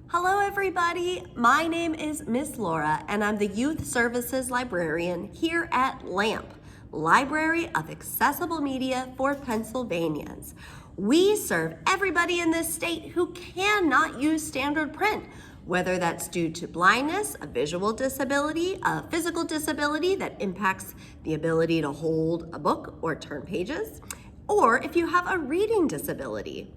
Hello everybody, my name is Miss Laura and I'm the Youth Services Librarian here at LAMP, Library of Accessible Media for Pennsylvanians. We serve everybody in this state who cannot use standard print, whether that's due to blindness, a visual disability, a physical disability that impacts the ability to hold a book or turn pages, or if you have a reading disability.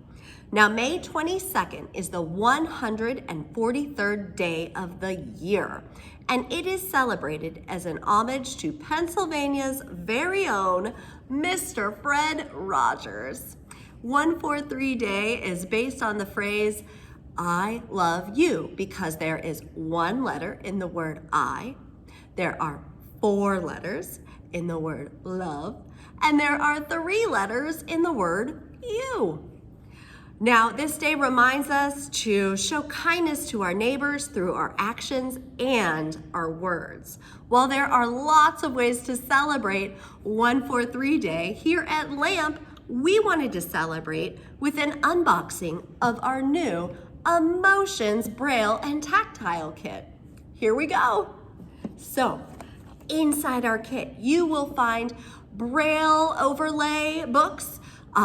Now, May 22nd is the 143rd day of the year, and it is celebrated as an homage to Pennsylvania's very own Mr. Fred Rogers. 143 Day is based on the phrase, I love you, because there is one letter in the word I, there are 4 letters in the word love, and there are 3 letters in the word you. Now, this day reminds us to show kindness to our neighbors through our actions and our words. While there are lots of ways to celebrate 143 Day, here at LAMP, we wanted to celebrate with an unboxing of our new Emotions Braille and Tactile kit. Here we go. So, inside our kit, you will find Braille overlay books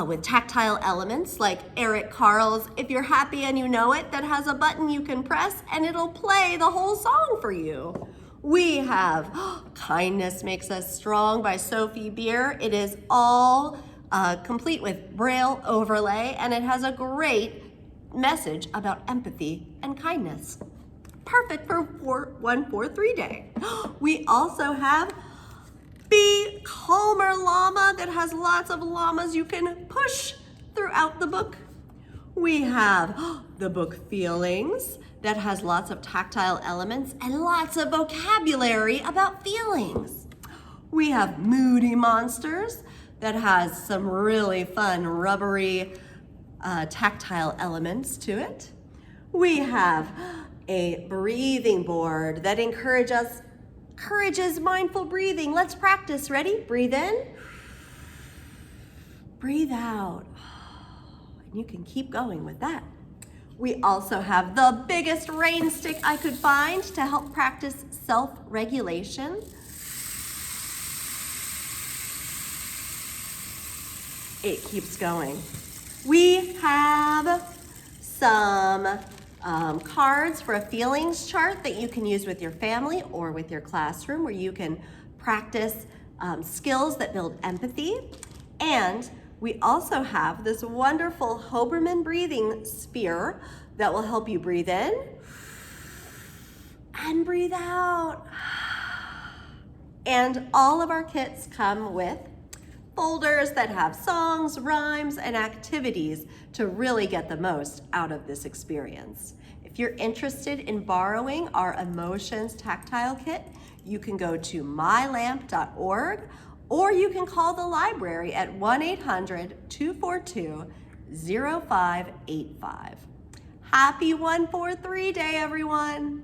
with tactile elements like Eric Carle's If You're Happy and You Know It, that has a button you can press and it'll play the whole song for you. We have Kindness Makes Us Strong by Sophie Beer. It is all complete with Braille overlay and it has a great message about empathy and kindness. Perfect for 143 Day. We also have Be Calmer Llama that has lots of llamas you can push throughout the book. We have the book Feelings that has lots of tactile elements and lots of vocabulary about feelings. We have Moody Monsters that has some really fun rubbery tactile elements to it. We have a breathing board that encourages mindful breathing. Let's practice. Ready? Breathe in. Breathe out. And you can keep going with that. We also have the biggest rain stick I could find to help practice self-regulation. It keeps going. We have some cards for a feelings chart that you can use with your family or with your classroom, where you can practice skills that build empathy. And we also have this wonderful Hoberman breathing sphere that will help you breathe in and breathe out. And all of our kits come with folders that have songs, rhymes, and activities to really get the most out of this experience. If you're interested in borrowing our Emotions Tactile Kit, you can go to mylamp.org or you can call the library at 1-800-242-0585. Happy 143 Day, everyone!